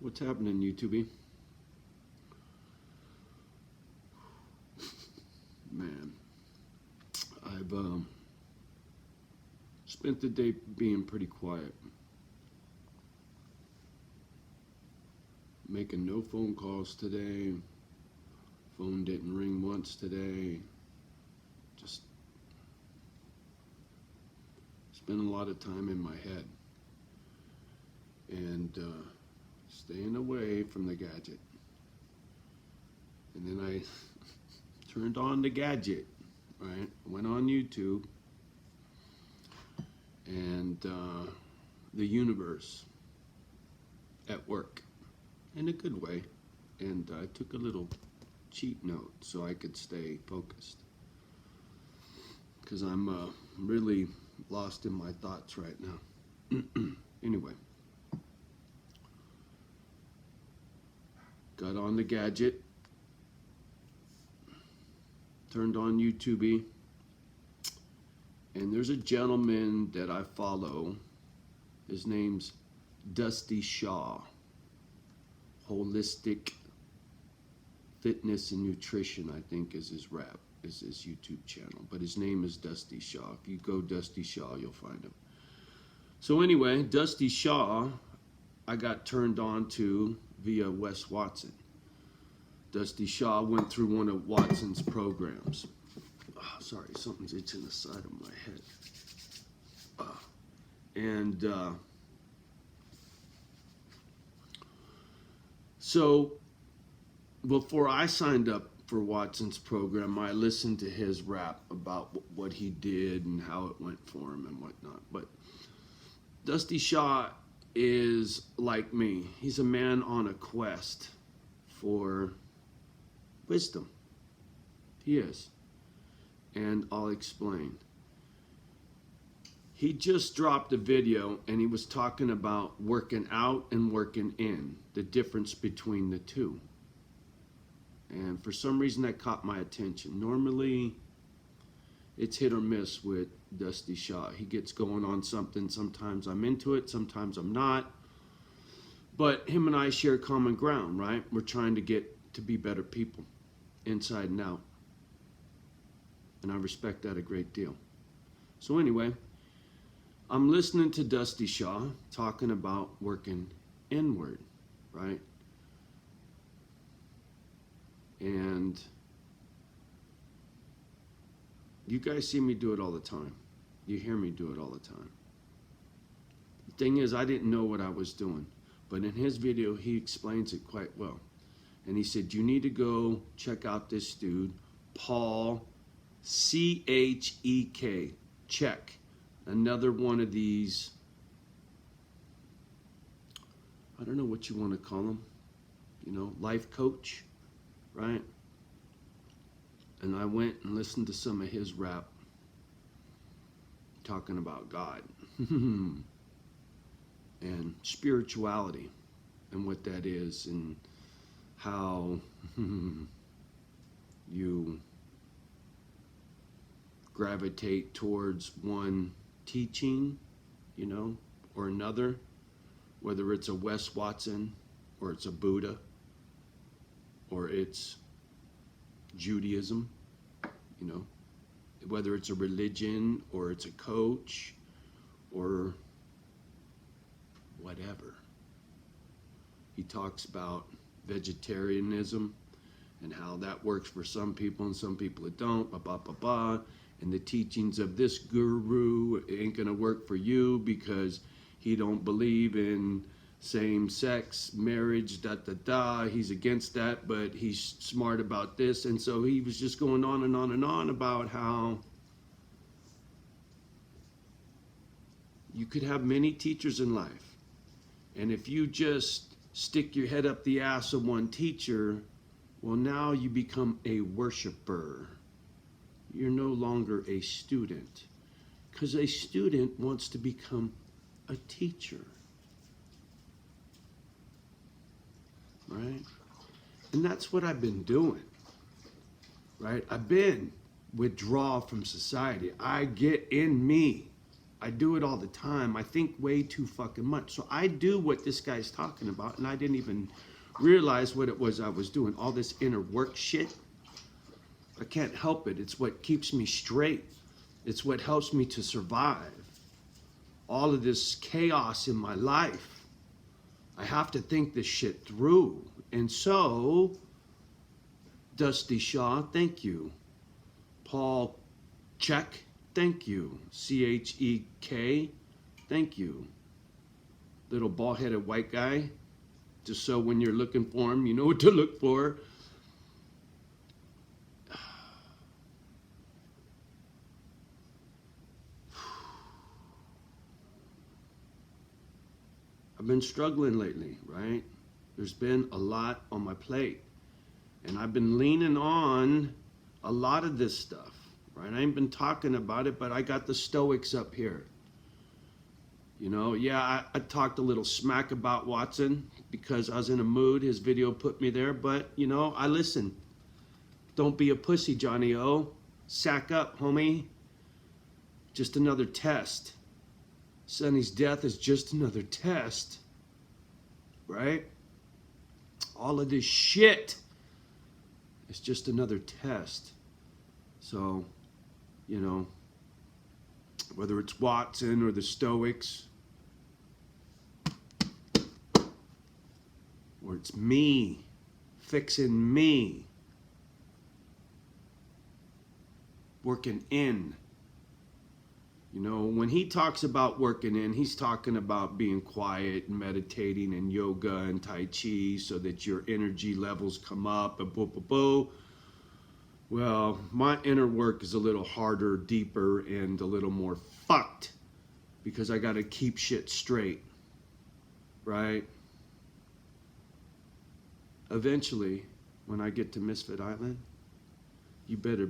What's happening, YouTube? Man, I've spent the day being pretty quiet, making no phone calls today. Phone didn't ring once today. Just spent a lot of time in my head and staying away from the gadget. And then I turned on the gadget, right? Went on YouTube and the universe at work in a good way. And I took a little cheat note so I could stay focused, because I'm really lost in my thoughts right now. Anyway, got on the gadget, turned on YouTube, and there's a gentleman that I follow. His name's Dusty Shaw. Holistic Fitness and Nutrition, I think, is his YouTube channel. But his name is Dusty Shaw. If you go Dusty Shaw, you'll find him. So anyway, Dusty Shaw, I got turned on to via Wes Watson. Dusty Shaw went through one of Watson's programs. Oh, sorry, something's itching the side of my head. So before I signed up for Watson's program, I listened to his rap about what he did and how it went for him and whatnot. But Dusty Shaw is like me. He's a man on a quest for wisdom. He is. And I'll explain. He just dropped a video and he was talking about working out and working in, the difference between the two. And for some reason that caught my attention. Normally it's hit or miss with Dusty Shaw. He gets going on something. Sometimes I'm into it, sometimes I'm not. But him and I share common ground, right? We're trying to get to be better people, inside and out. And I respect that a great deal. So anyway, I'm listening to Dusty Shaw talking about working inward, right? And you guys see me do it all the time. You hear me do it all the time. The thing is, I didn't know what I was doing. But in his video, he explains it quite well. And he said, you need to go check out this dude, Paul, C-H-E-K, check. Another one of these, I don't know what you want to call them, life coach, right? And I went and listened to some of his rap talking about God and spirituality and what that is and how you gravitate towards one teaching, or another, whether it's a Wes Watson or it's a Buddha or it's Judaism, whether it's a religion or it's a coach or whatever. He talks about vegetarianism and how that works for some people and some people it don't, and the teachings of this guru ain't gonna work for you because he don't believe in same-sex marriage, he's against that, but he's smart about this. And so he was just going on and on and on about how you could have many teachers in life, and if you just stick your head up the ass of one teacher, well, now you become a worshiper. You're no longer a student, because a student wants to become a teacher, right? And that's what I've been doing, right? I've been withdraw from society. I get in me. I do it all the time. I think way too fucking much. So I do what this guy's talking about, and I didn't even realize what it was I was doing. All this inner work shit. I can't help it. It's what keeps me straight. It's what helps me to survive. All of this chaos in my life. I have to think this shit through. And so, Dusty Shaw, thank you. Paul Check, thank you. CHEK, thank you. Little bald-headed white guy, just so when you're looking for him, you know what to look for. I've been struggling lately, right? There's been a lot on my plate. And I've been leaning on a lot of this stuff, right? I ain't been talking about it, but I got the Stoics up here. You know, yeah, I talked a little smack about Watson because I was in a mood. His video put me there, but, you know, I listen. Don't be a pussy, JohnnyO. Sack up, homie. Just another test. Sonny's death is just another test, right? All of this shit is just another test. So, you know, whether it's Watson or the Stoics, or it's me, fixing me, working in. You know, when he talks about working in, he's talking about being quiet and meditating and yoga and Tai Chi so that your energy levels come up and boo, boo, boo. Well, my inner work is a little harder, deeper, and a little more fucked because I got to keep shit straight, right? Eventually, when I get to Misfit Island, you better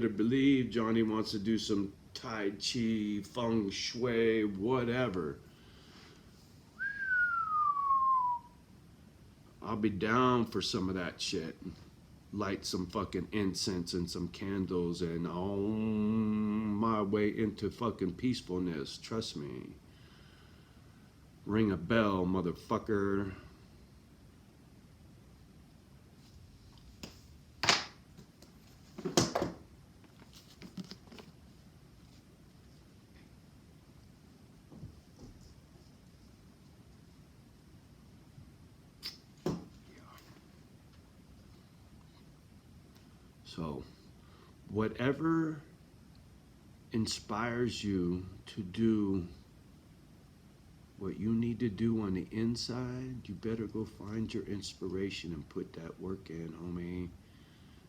believe Johnny wants to do some Tai Chi, Feng Shui, whatever. I'll be down for some of that shit. Light some fucking incense and some candles and on my way into fucking peacefulness. Trust me. Ring a bell, motherfucker. So, whatever inspires you to do what you need to do on the inside, you better go find your inspiration and put that work in, homie.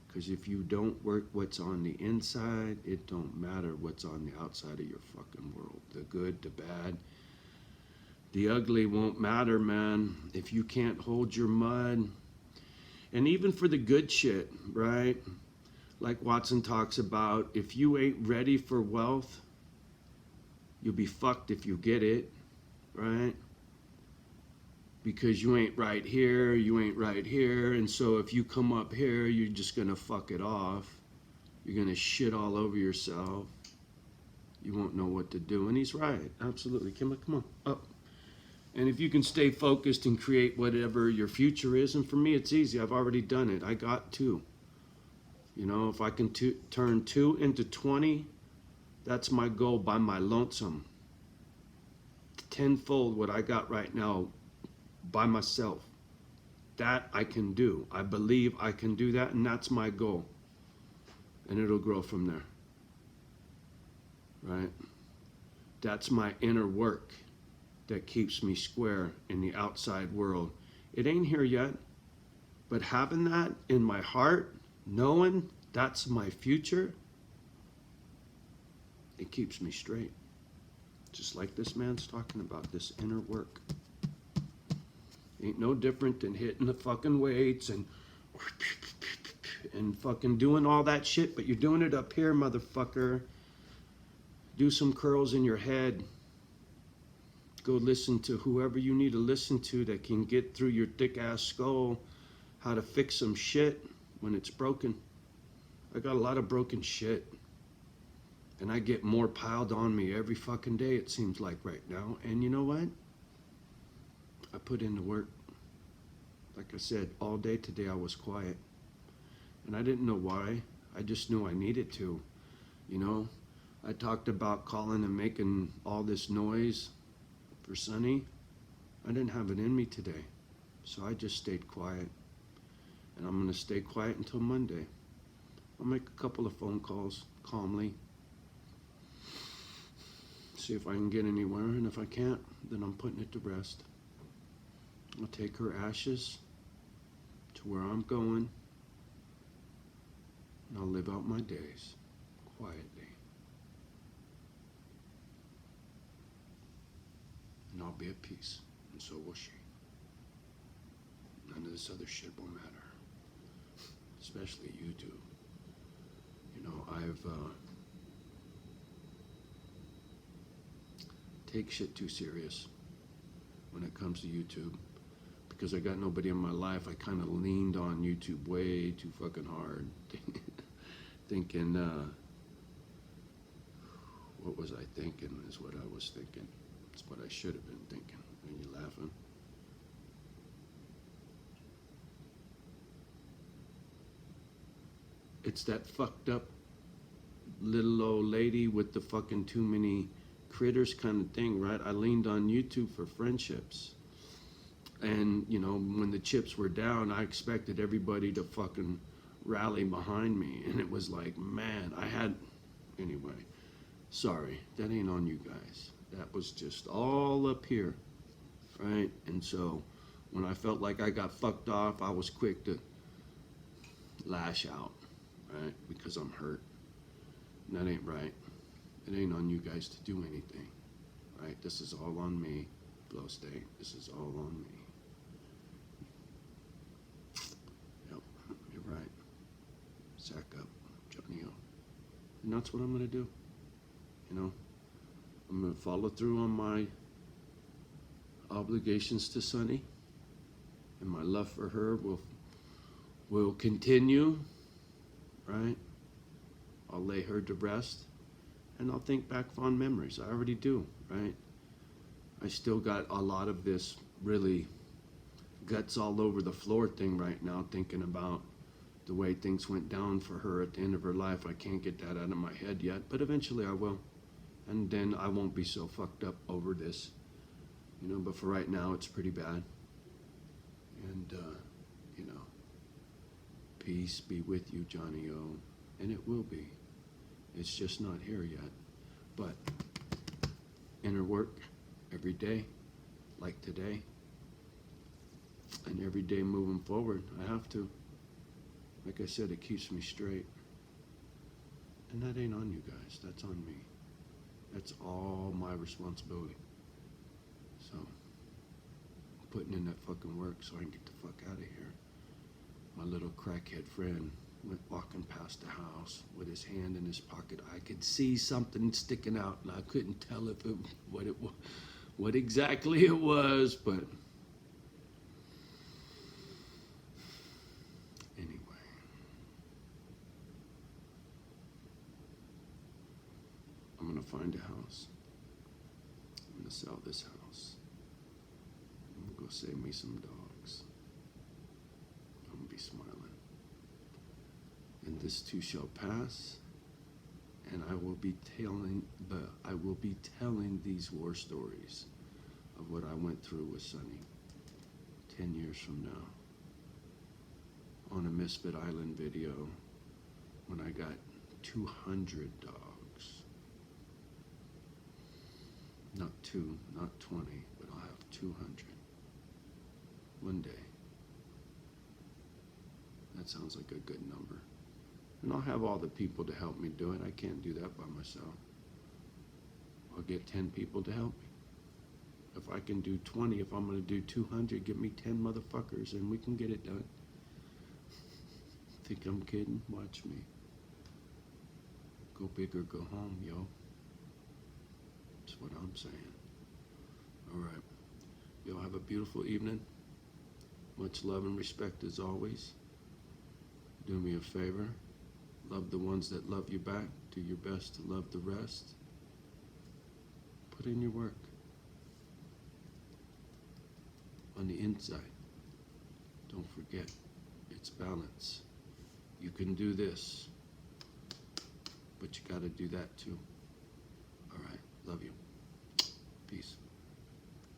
Because if you don't work what's on the inside, it don't matter what's on the outside of your fucking world. The good, the bad, the ugly won't matter, man. If you can't hold your mud. And even for the good shit, right? Like Watson talks about, if you ain't ready for wealth, you'll be fucked if you get it, right? Because you ain't right here, you ain't right here, and so if you come up here, you're just gonna fuck it off. You're gonna shit all over yourself. You won't know what to do, and he's right, absolutely. Come on, up. And if you can stay focused and create whatever your future is, and for me it's easy, I've already done it. I got 2. You know, if I can turn 2 into 20, that's my goal by my lonesome. Tenfold what I got right now by myself. That I can do. I believe I can do that, and that's my goal. And it'll grow from there. Right? That's my inner work that keeps me square in the outside world. It ain't here yet, but having that in my heart, knowing that's my future, it keeps me straight. Just like this man's talking about, this inner work. Ain't no different than hitting the fucking weights and fucking doing all that shit, but you're doing it up here, motherfucker. Do some curls in your head. Go listen to whoever you need to listen to that can get through your thick ass skull how to fix some shit when it's broken. I got a lot of broken shit. And I get more piled on me every fucking day, it seems like right now. And you know what? I put in the work. Like I said, all day today I was quiet. And I didn't know why. I just knew I needed to. You know, I talked about calling and making all this noise for Sonny. I didn't have it in me today. So I just stayed quiet. And I'm going to stay quiet until Monday. I'll make a couple of phone calls calmly. See if I can get anywhere. And if I can't, then I'm putting it to rest. I'll take her ashes to where I'm going. And I'll live out my days quietly. And I'll be at peace. And so will she. None of this other shit will matter. Especially you two. You know, I've take shit too serious when it comes to YouTube. Because I got nobody in my life, I kind of leaned on YouTube way too fucking hard. Thinking, what was I thinking is what I was thinking. It's what I should have been thinking. Are you laughing? It's that fucked up little old lady with the fucking too many critters kind of thing, right? I leaned on YouTube for friendships. And, you know, when the chips were down, I expected everybody to fucking rally behind me. And it was like, man, anyway, sorry, that ain't on you guys. That was just all up here, right? And so when I felt like I got fucked off, I was quick to lash out, right? Because I'm hurt. And that ain't right. It ain't on you guys to do anything, right? This is all on me, Flow State. This is all on me. Yep, you're right. Sack up, JohnnyO. And that's what I'm going to do. You know, I'm going to follow through on my obligations to Sonny. And my love for her will continue, right? I'll lay her to rest. And I'll think back fond memories. I already do, right? I still got a lot of this really guts all over the floor thing right now, thinking about the way things went down for her at the end of her life. I can't get that out of my head yet, but eventually I will. And then I won't be so fucked up over this, you know, but for right now it's pretty bad. And, you know, peace be with you, JohnnyO. And it will be. It's just not here yet. But inner work every day, like today, and every day moving forward, I have to. Like I said, it keeps me straight. And that ain't on you guys. That's on me. That's all my responsibility. So, I'm putting in that fucking work so I can get the fuck out of here. My little crackhead friend went walking past the house with his hand in his pocket. I could see something sticking out, and I couldn't tell if what exactly it was, but anyway. I'm gonna find a house. I'm gonna sell this house. I'm gonna go save me some dogs. I'm gonna be smiling. And this too shall pass, and I will be telling these war stories of what I went through with Sonny 10 years from now on a Misfit Island video when I got 200 dogs. Not 2, not 20, but I'll have 200 one day. That sounds like a good number. And I'll have all the people to help me do it. I can't do that by myself. I'll get 10 people to help me. If I can do 20, if I'm going to do 200, give me 10 motherfuckers and we can get it done. Think I'm kidding? Watch me. Go big or go home, yo. That's what I'm saying. All right. Y'all have a beautiful evening. Much love and respect as always. Do me a favor. Love the ones that love you back. do your best to love the rest. Put in your work on the inside. Don't forget, it's balance. You can do this, but you got to do that too.